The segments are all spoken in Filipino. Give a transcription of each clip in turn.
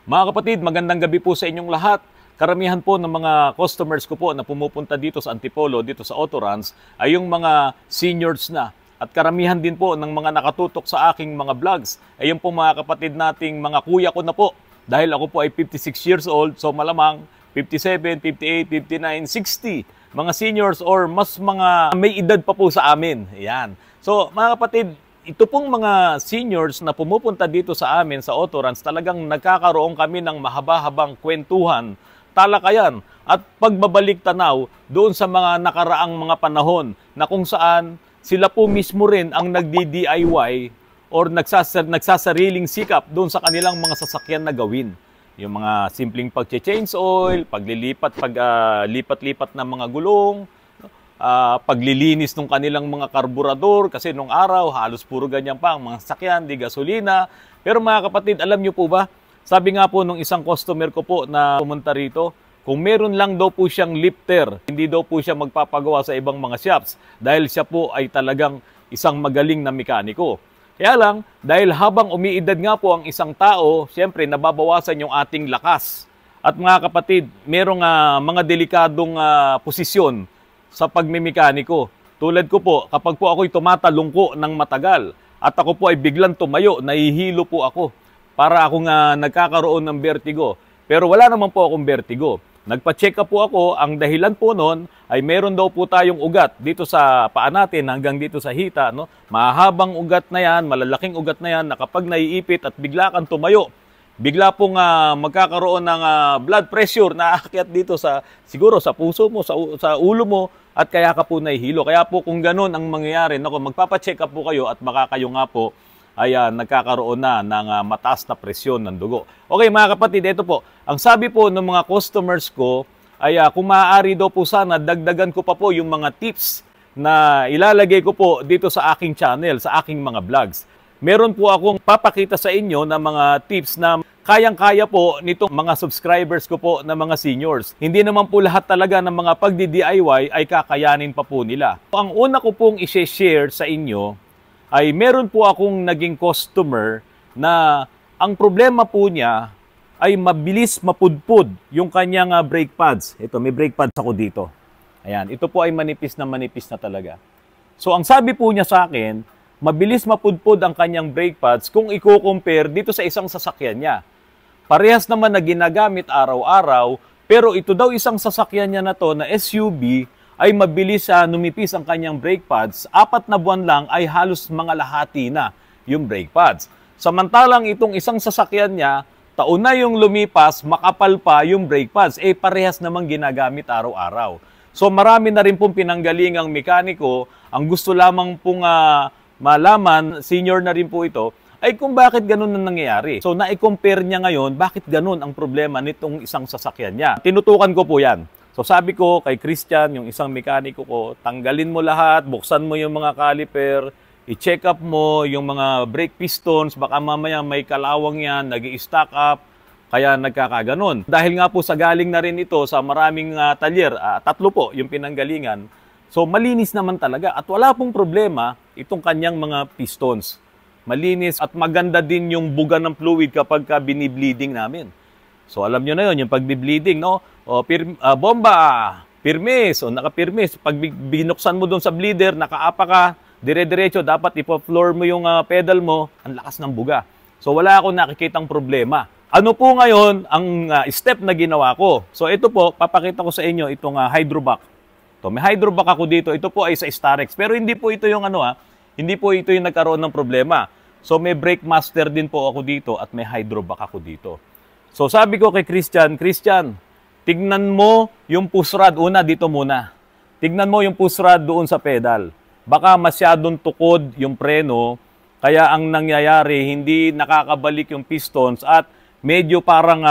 Mga kapatid, magandang gabi po sa inyong lahat. Karamihan po ng mga customers ko po na pumupunta dito sa Antipolo, dito sa Autorans, ay yung mga seniors na. At karamihan din po ng mga nakatutok sa aking mga vlogs ay yung po mga kapatid nating mga kuya ko na po. Dahil ako po ay 56 years old, so malamang 57, 58, 59, 60. Mga seniors or mas mga may edad pa po sa amin. Ayan. So mga kapatid, ito pong mga seniors na pumupunta dito sa amin sa Autorans, talagang nagkakaroon kami ng mahaba-habang kwentuhan, talakayan at pagbabalik tanaw doon sa mga nakaraang mga panahon na kung saan sila po mismo rin ang nagdi-DIY or nagsasariling sikap doon sa kanilang mga sasakyan na gawin. Yung mga simpleng pag-change oil, paglipat-lipat ng mga gulong, paglilinis ng kanilang mga karburador kasi nung araw halos puro ganyan pa ang mga sasakyan, di gasolina. Pero mga kapatid, alam nyo po ba, sabi nga po nung isang customer ko po na pumunta rito, kung meron lang daw po siyang lifter, hindi daw po siya magpapagawa sa ibang mga shops dahil siya po ay talagang isang magaling na mekaniko. Kaya lang, dahil habang umiidad nga po ang isang tao, siyempre nababawasan yung ating lakas. At mga kapatid, merong mga delikadong posisyon sa pagmemekaniko. Tulad ko po, kapag po ako'y tumatalong ko ng matagal at ako po ay biglang tumayo, nahihilo po ako para akong nagkakaroon ng vertigo. Pero wala naman po akong vertigo. Nagpa-check up po ako, ang dahilan po noon ay meron daw po tayong ugat dito sa paa natin hanggang dito sa hita. No? Mahabang ugat na yan, malalaking ugat na yan na kapag naiipit at bigla kang tumayo, bigla pong magkakaroon ng blood pressure na aakyat dito sa siguro sa puso mo, sa ulo mo at kaya ka po nahihilo. Kaya po kung ganun ang mangyayari, magpapa-check up po kayo at baka kayo nga po ay nagkakaroon na ng mataas na presyon ng dugo. Okay mga kapatid, ito po. Ang sabi po ng mga customers ko ay kung maaari daw po sana dagdagan ko pa po yung mga tips na ilalagay ko po dito sa aking channel, sa aking mga vlogs. Meron po akong papakita sa inyo na mga tips na kayang-kaya po nitong mga subscribers ko po na mga seniors. Hindi naman po lahat talaga ng mga pagdi-DIY ay kakayanin pa po nila. Ang una ko pong i-share sa inyo ay meron po akong naging customer na ang problema po niya ay mabilis mapudpud yung kanyang brake pads. Ito, may brake pads ako dito. Ayan, ito po ay manipis na talaga. So ang sabi po niya sa akin, mabilis mapudpud ang kanyang brake pads kung i-compare dito sa isang sasakyan niya. Parehas naman na ginagamit araw-araw, pero ito daw isang sasakyan niya na to na SUV ay mabilis numipis ang kanyang brake pads. 4 na buwan lang ay halos mga lahati na yung brake pads. Samantalang itong isang sasakyan niya, taon na yung lumipas, makapal pa yung brake pads. Parehas namang ginagamit araw-araw. So marami na rin pong pinanggalingang mekaniko. Ang gusto lamang pong malaman, senior na rin po ito, ay kung bakit ganun ang nangyayari. So na-compare niya ngayon, bakit ganun ang problema nitong isang sasakyan niya. Tinutukan ko po yan. So sabi ko kay Christian, yung isang mekaniko ko, tanggalin mo lahat, buksan mo yung mga caliper, i-check up mo yung mga brake pistons, baka mamaya may kalawang yan, nag-i-stack up, kaya nagkakaganon. Dahil nga po sa galing na rin ito sa maraming talyer, 3 po yung pinanggalingan, so malinis naman talaga at wala pong problema itong kanyang mga pistons. Malinis at maganda din yung buga ng fluid kapag binibleeding namin. So alam nyo na yun, yung pagbi-bleeding, no? Bomba, pirmis, o naka-pirmis. Pag binuksan mo doon sa bleeder, nakaapa ka, dire-diretso, dapat ipo-floor mo yung pedal mo, ang lakas ng buga. So wala akong nakikitang problema. Ano po ngayon ang step na ginawa ko? So ito po, papakita ko sa inyo itong hydrovac. So, may hydrovac ako dito. Ito po ay sa Starex. Pero hindi po ito yung hindi po ito yung nagkaroon ng problema. So may brake master din po ako dito at may hydrovac ako dito. So sabi ko kay Christian, tignan mo yung push rod. Una, dito muna. Tignan mo yung push rod doon sa pedal. Baka masyadong tukod yung preno, kaya ang nangyayari, hindi nakakabalik yung pistons at medyo parang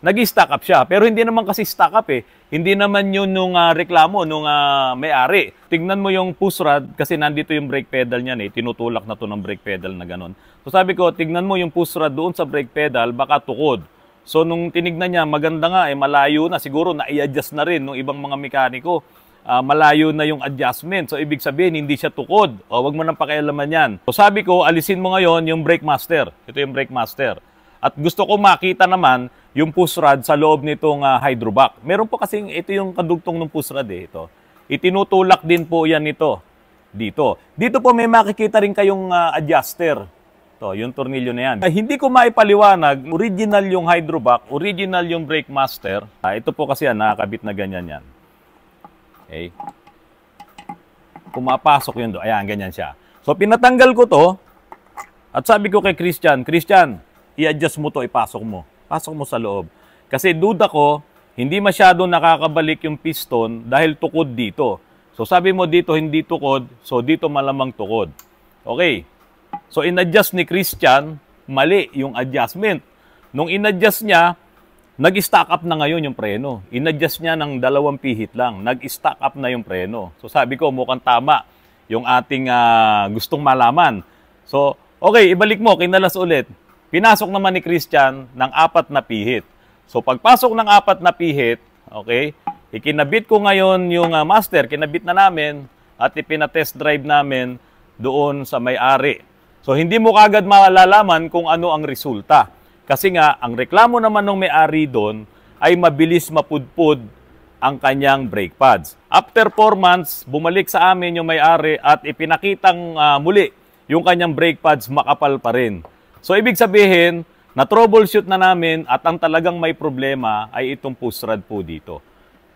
nag-stack up siya. Pero hindi naman kasi stack up Hindi naman yun nung reklamo, nung may-ari. Tignan mo yung push rod, kasi nandito yung brake pedal niyan Tinutulak na to ng brake pedal na ganun. So sabi ko, tignan mo yung push rod doon sa brake pedal, baka tukod. So nung tinignan niya, maganda nga malayo na. Siguro na-i-adjust na rin ng ibang mga mekaniko. Malayo na yung adjustment. So ibig sabihin, hindi siya tukod. O wag mo nang pakialaman yan. So sabi ko, alisin mo ngayon yung brake master. Ito yung brake master. At gusto ko makita naman yung push rod sa loob nitong hydrovac. Meron po kasing ito yung kadugtong ng push rod ito. Itinutulak din po yan ito dito. Dito po may makikita rin kayong adjuster. To, yung tornilyo na yan. Hindi ko maipaliwanag, original yung hydrovac, original yung brake master. Ito po kasi yan, nakakabit na ganyan yan. Okay. Pumapasok yun doon. Ayan, ganyan siya. So, pinatanggal ko to. At sabi ko kay Christian, i-adjust mo to, ipasok mo. Pasok mo sa loob. Kasi duda ko, hindi masyado nakakabalik yung piston dahil tukod dito. So, sabi mo dito hindi tukod, so dito malamang tukod. Okay. So, in-adjust ni Christian, mali yung adjustment. Nung in-adjust niya, nag-stack up na ngayon yung preno. In-adjust niya ng 2 pihit lang. Nag-stack up na yung preno. So, sabi ko, mukhang tama yung ating gustong malaman. So, okay, ibalik mo, kinalas ulit. Pinasok naman ni Christian ng 4 na pihit. So, pagpasok ng 4 na pihit, okay, ikinabit ko ngayon yung master, kinabit na namin at ipina-test drive namin doon sa may-ari. So, hindi mo kagad malalaman kung ano ang resulta. Kasi nga, ang reklamo naman ng may-ari doon ay mabilis mapudpud ang kanyang brake pads. After 4 months, bumalik sa amin yung may-ari at ipinakitang muli yung kanyang brake pads makapal pa rin. So, ibig sabihin, na-troubleshoot na namin at ang talagang may problema ay itong push rod po dito.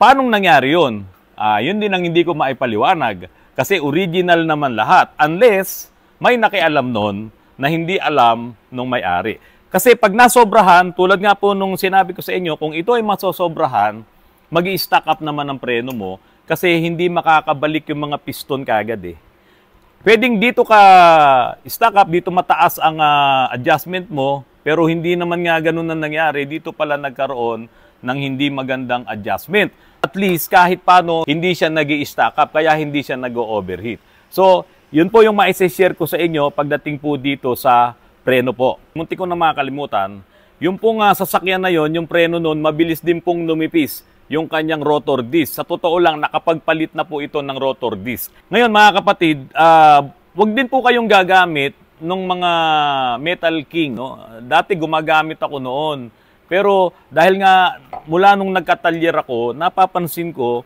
Paano nangyari yun? Yun din ang hindi ko maipaliwanag kasi original naman lahat unless may nakialam nun na hindi alam nung may-ari. Kasi pag nasobrahan, tulad nga po nung sinabi ko sa inyo, kung ito ay masosobrahan, mag-i-stack up naman ang preno mo kasi hindi makakabalik yung mga piston kagad eh. Pwedeng dito ka stack up, dito mataas ang adjustment mo, pero hindi naman nga ganun na nangyari. Dito pala nagkaroon ng hindi magandang adjustment. At least kahit paano, hindi siya nag-i-stack up, kaya hindi siya nag-overheat. So, yun po yung ma-share ko sa inyo pagdating po dito sa preno po. Munti ko na makakalimutan, yung pong sasakyan na yon, yung preno nun, mabilis din pong lumipis yung kanyang rotor disc. Sa totoo lang, nakapagpalit na po ito ng rotor disc. Ngayon mga kapatid, wag din po kayong gagamit ng mga Metal King. No? Dati gumagamit ako noon. Pero dahil nga mula nung nagkatalyer ako, napapansin ko,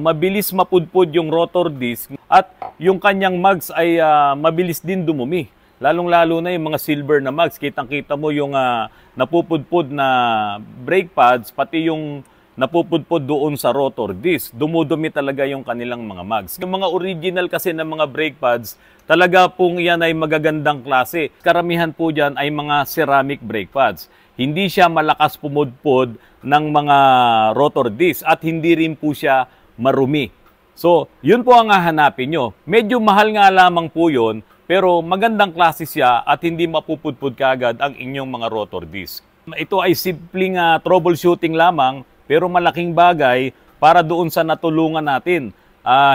mabilis mapudpud yung rotor disc at yung kanyang mags ay mabilis din dumumi. Lalong-lalo na yung mga silver na mags. Kitang-kita mo yung napupudpud na brake pads, pati yung napupudpud doon sa rotor disc. Dumudumi talaga yung kanilang mga mags. Yung mga original kasi ng mga brake pads, talaga pong yan ay magagandang klase. Karamihan po dyan ay mga ceramic brake pads. Hindi siya malakas pumudpud ng mga rotor disc at hindi rin po siya marumi. So, yun po ang hahanapin nyo. Medyo mahal nga lamang po yun, pero magandang klase siya at hindi mapupudpud kagad ang inyong mga rotor disc. Ito ay simpleng troubleshooting lamang, pero malaking bagay para doon sa natulungan natin.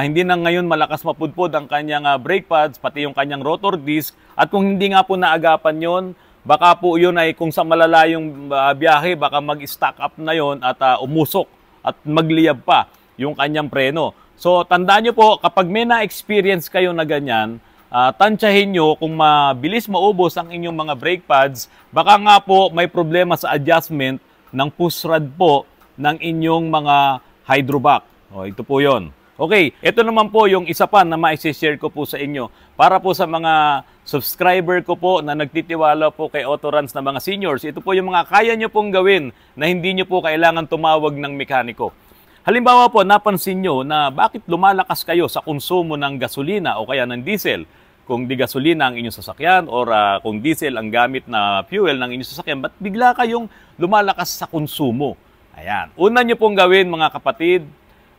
Hindi na ngayon malakas mapudpud ang kanyang brake pads, pati yung kanyang rotor disc. At kung hindi nga po naagapan yon, baka po yun ay kung sa malalayong biyahe, baka mag-stack up na yon at umusok at magliyab pa yung kanyang preno. So, tandaan nyo po, kapag may na-experience kayo na ganyan, tansyahin nyo kung mabilis maubos ang inyong mga brake pads, baka nga po may problema sa adjustment ng push rod po ng inyong mga hydrovac. O, ito po yon. Okay, ito naman po yung isa pa na ma-share ko po sa inyo. Para po sa mga subscriber ko po na nagtitiwala po kay Autorans na mga seniors, ito po yung mga kaya nyo pong gawin na hindi nyo po kailangan tumawag ng mekaniko. Halimbawa po, napansin nyo na bakit lumalakas kayo sa konsumo ng gasolina o kaya ng diesel. Kung di gasolina ang inyong sasakyan or kung diesel ang gamit na fuel ng inyong sasakyan, ba't bigla kayong lumalakas sa konsumo? Ayan. Una nyo pong gawin mga kapatid,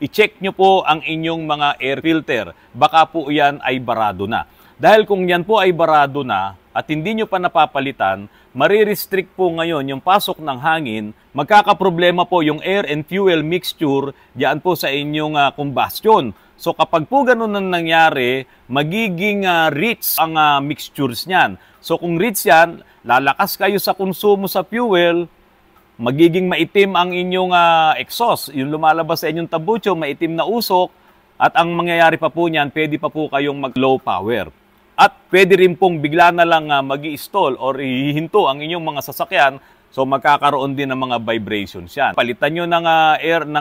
i-check nyo po ang inyong mga air filter. Baka po yan ay barado na. Dahil kung yan po ay barado na at hindi nyo pa napapalitan, marirestrict po ngayon yung pasok ng hangin, magkakaproblema po yung air and fuel mixture diyan po sa inyong combustion. So kapag po ganun ang nangyari, magiging rich ang mixtures niyan. So kung rich yan, lalakas kayo sa konsumo sa fuel, magiging maitim ang inyong exhaust. Yung lumalabas sa inyong tambucho, maitim na usok. At ang mangyayari pa po niyan, pwede pa po kayong mag-low power. At pwede rin pong bigla na lang mag-i-stall or hihinto ang inyong mga sasakyan. So magkakaroon din ng mga vibrations yan. Palitan nyo ng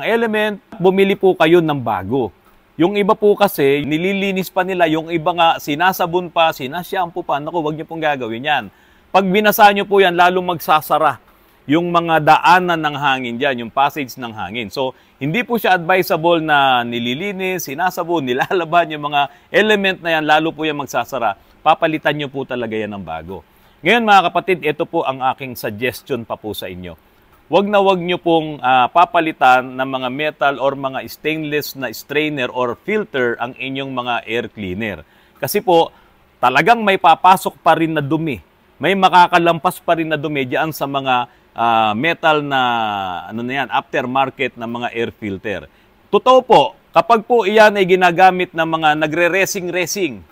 element, bumili po kayo ng bago. Yung iba po kasi, nililinis pa nila, yung iba nga sinasabon pa, sinashampoo pa. Naku, huwag nyo pong gagawin yan. Pag binasa nyo po yan, lalo magsasara yung mga daanan ng hangin dyan, yung passage ng hangin. So, hindi po siya advisable na nililinis, sinasabon, nilalaban yung mga element na yan, lalo po yan magsasara. Papalitan nyo po talaga yan ng bago. Ngayon mga kapatid, ito po ang aking suggestion pa po sa inyo. Wag nyo pong papalitan ng mga metal or mga stainless na strainer or filter ang inyong mga air cleaner. Kasi po, talagang may papasok pa rin na dumi. May makakalampas pa rin na dumi diyan sa mga metal na aftermarket na mga air filter. Totoo po, kapag po iyan ay ginagamit ng mga nagre-racing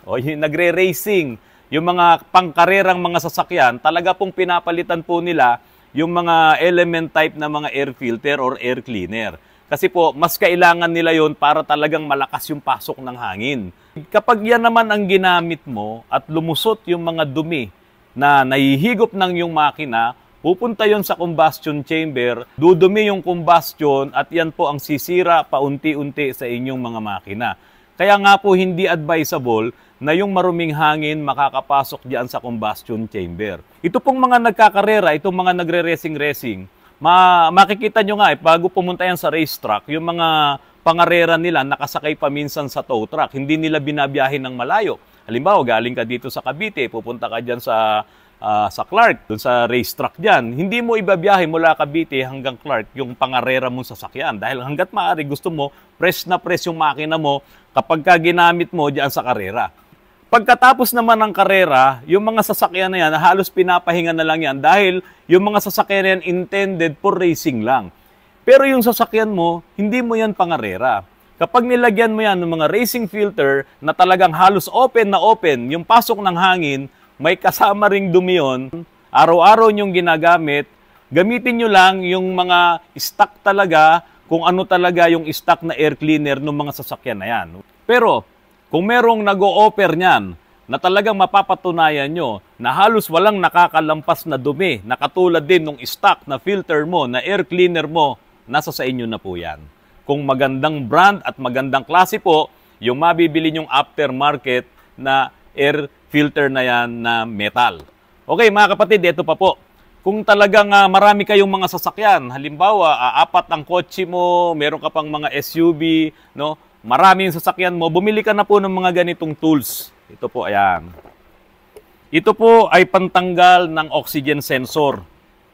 o nagre-racing, yung mga pangkarerang mga sasakyan, talaga pong pinapalitan po nila yung mga element type na mga air filter or air cleaner. Kasi po, mas kailangan nila yon para talagang malakas yung pasok ng hangin. Kapag yan naman ang ginamit mo at lumusot yung mga dumi na nahihigop ng yung makina, pupunta yon sa combustion chamber, dudumi yung combustion at yan po ang sisira paunti-unti sa inyong mga makina. Kaya nga po hindi advisable na yung maruming hangin makakapasok diyan sa combustion chamber. Ito pong mga nagkakarera, itong mga nagre-racing, makikita nyo nga bago pumunta yan sa racetrack, yung mga pangarera nila nakasakay pa minsan sa tow truck, hindi nila binabiyahin ng malayo. Halimbawa, galing ka dito sa Cavite, pupunta ka dyan sa Clark, dun sa racetrack dyan. Hindi mo ibabiyahe mula Cavite hanggang Clark yung pangarera mong sasakyan. Dahil hanggat maaari gusto mo, press na press yung makina mo kapag ka ginamit mo dyan sa karera. Pagkatapos naman ng karera, yung mga sasakyan na yan, halos pinapahinga na lang yan dahil yung mga sasakyan na yan intended for racing lang. Pero yung sasakyan mo, hindi mo yan pangarera. Kapag nilagyan mo yan ng mga racing filter na talagang halos open na open, yung pasok ng hangin, may kasama ring dumi yun, araw-araw nyong ginagamit, gamitin nyo lang yung mga stock talaga, kung ano talaga yung stock na air cleaner ng mga sasakyan na yan. Pero, kung merong nag-o-offer niyan, na talagang mapapatunayan nyo na halos walang nakakalampas na dumi, na katulad din ng stock na filter mo, na air cleaner mo, nasa sa inyo na po yan. Kung magandang brand at magandang klase po, yung mabibili nyong aftermarket na air filter na yan na metal. Okay mga kapatid, ito pa po. Kung talagang marami kayong mga sasakyan, halimbawa, 4 ang kotse mo, meron ka pang mga SUV, no? Maraming sasakyan mo, bumili ka na po ng mga ganitong tools. Ito po, ayan. Ito po ay pantanggal ng oxygen sensor.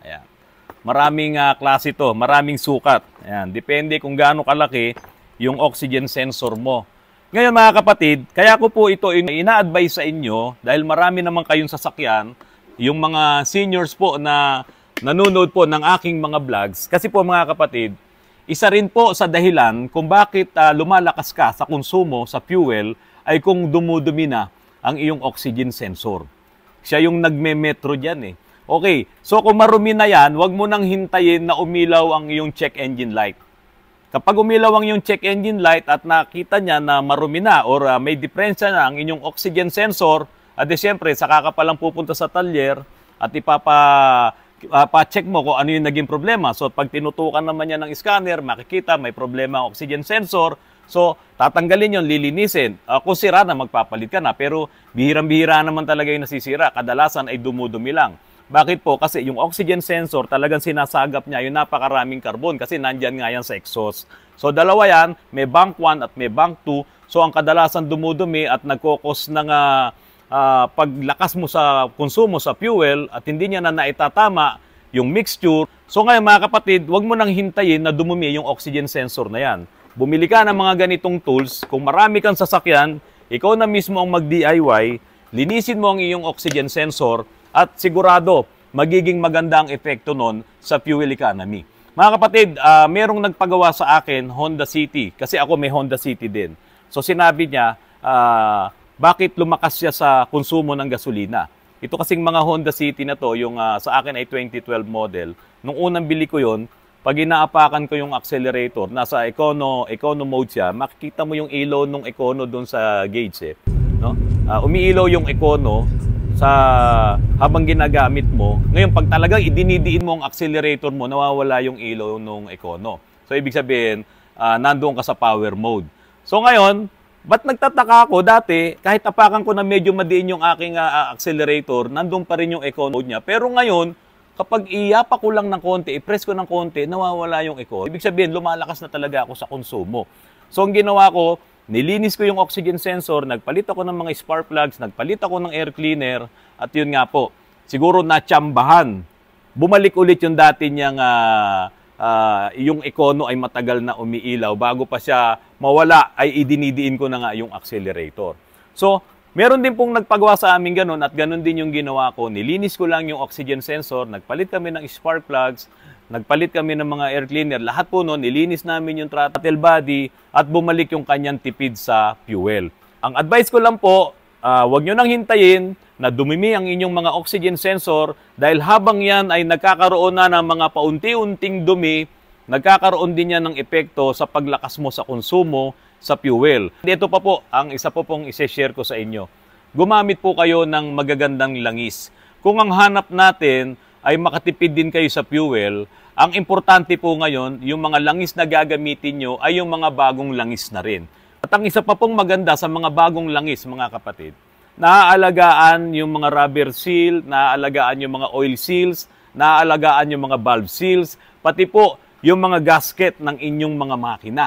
Ayan. Maraming klase ito, maraming sukat. Ayan. Depende kung gaano kalaki yung oxygen sensor mo. Ngayon mga kapatid, kaya ko po ito ina-advise sa inyo dahil marami naman kayong sasakyan, yung mga seniors po na nanonood po ng aking mga vlogs. Kasi po mga kapatid, isa rin po sa dahilan kung bakit lumalakas ka sa konsumo sa fuel ay kung dumudumi na ang iyong oxygen sensor. Siya yung nagme-metro dyan eh. Okay, so kung marumi na yan, huwag mo nang hintayin na umilaw ang iyong check engine light. Kapag umilaw ang iyong check engine light at nakita niya na marumi na or may diferensya na ang inyong oxygen sensor, at siyempre, saka ka palang pupunta sa talyer at pa-check mo kung ano yung naging problema. So, pag tinutukan naman niya ng scanner, makikita may problema ang oxygen sensor. So, tatanggalin yun, lilinisin. Kung sira na, magpapalit ka na. Pero, bihirang-bihira naman talaga yung nasisira. Kadalasan ay dumudumi lang. Bakit po? Kasi yung oxygen sensor, talagang sinasagap niya yung napakaraming carbon kasi nandyan nga yan sa exhaust. So, dalawa yan, may bank 1 at may bank 2. So, ang kadalasan dumudumi at nagkokos ng paglakas mo sa konsumo sa fuel at hindi niya na naitatama yung mixture. So ngayon mga kapatid, huwag mo nang hintayin na dumumi yung oxygen sensor na yan. Bumili ka ng mga ganitong tools. Kung marami kang sasakyan, ikaw na mismo ang mag-DIY, linisin mo ang iyong oxygen sensor at sigurado magiging maganda ang epekto nun sa fuel economy. Mga kapatid, merong nagpagawa sa akin, Honda City, kasi ako may Honda City din. So sinabi niya, bakit lumakas siya sa konsumo ng gasolina? Ito kasing mga Honda City na to, yung sa akin ay 2012 model. Nung unang bili ko yon, pag inaapakan ko yung accelerator, nasa econo mode siya, makikita mo yung ilaw ng econo doon sa gauge. No? umiilaw yung Econo sa habang ginagamit mo. Ngayon, pag talagang idinidiin mo ang accelerator mo, nawawala yung ilaw ng Econo. So, ibig sabihin, nandoon ka sa power mode. So, ngayon, ba't nagtataka ako dati, kahit tapakan ko na medyo madiin yung aking accelerator, nandoon pa rin yung Econo mode niya. Pero ngayon, kapag iyapa ko lang ng konti, i-press ko ng konti, nawawala yung Econo. Ibig sabihin, lumalakas na talaga ako sa konsumo. So, ang ginawa ko, nilinis ko yung oxygen sensor, nagpalit ako ng mga spark plugs, nagpalit ako ng air cleaner, at yun nga po, siguro natsambahan. Bumalik ulit yung dati niyang, yung Econo ay matagal na umiilaw. Bago pa siya mawala, ay idinidiin ko na nga yung accelerator. So, meron din pong nagpagawa sa amin ganun, at ganun din yung ginawa ko. Nilinis ko lang yung oxygen sensor, nagpalit kami ng spark plugs, nagpalit kami ng mga air cleaner. Lahat po noon, nilinis namin yung throttle body at bumalik yung kanyang tipid sa fuel. Ang advice ko lang po, huwag nyo nang hintayin na dumimi ang inyong mga oxygen sensor dahil habang yan ay nagkakaroon na ng mga paunti-unting dumi, nagkakaroon din yan ng epekto sa paglakas mo sa konsumo sa fuel. Ito pa po, ang isa po pong isi-share ko sa inyo. Gumamit po kayo ng magagandang langis. Kung ang hanap natin ay makatipid din kayo sa fuel, ang importante po ngayon, yung mga langis na gagamitin nyo ay yung mga bagong langis na rin. At ang isa pa pong maganda sa mga bagong langis, mga kapatid, naaalagaan yung mga rubber seal, naaalagaan yung mga oil seals, naaalagaan yung mga valve seals, pati po yung mga gasket ng inyong mga makina.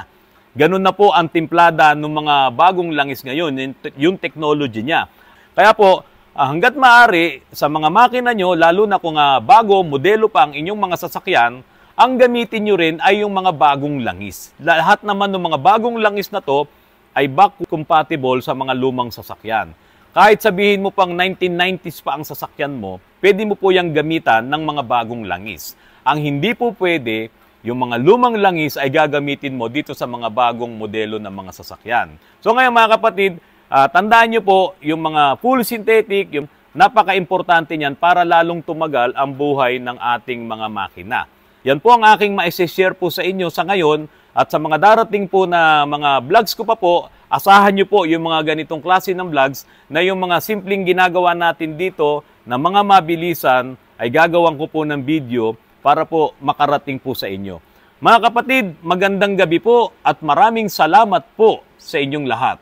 Ganun na po ang timplada ng mga bagong langis ngayon, yung technology niya. Kaya po, hanggat maaari sa mga makina nyo, lalo na kung bago, modelo pa ang inyong mga sasakyan, ang gamitin nyo rin ay yung mga bagong langis. Lahat naman ng mga bagong langis na to ay back compatible sa mga lumang sasakyan. Kahit sabihin mo pang 1990s pa ang sasakyan mo, pwede mo po yung gamitan ng mga bagong langis. Ang hindi po pwede, yung mga lumang langis ay gagamitin mo dito sa mga bagong modelo ng mga sasakyan. So ngayon mga kapatid, tandaan nyo po, yung mga full synthetic, yung napaka-importante niyan para lalong tumagal ang buhay ng ating mga makina. Yan po ang aking ma-share po sa inyo sa ngayon at sa mga darating po na mga vlogs ko pa po, asahan nyo po yung mga ganitong klase ng vlogs na yung mga simpleng ginagawa natin dito na mga mabilisan ay gagawan ko po ng video para po makarating po sa inyo. Mga kapatid, magandang gabi po at maraming salamat po sa inyong lahat.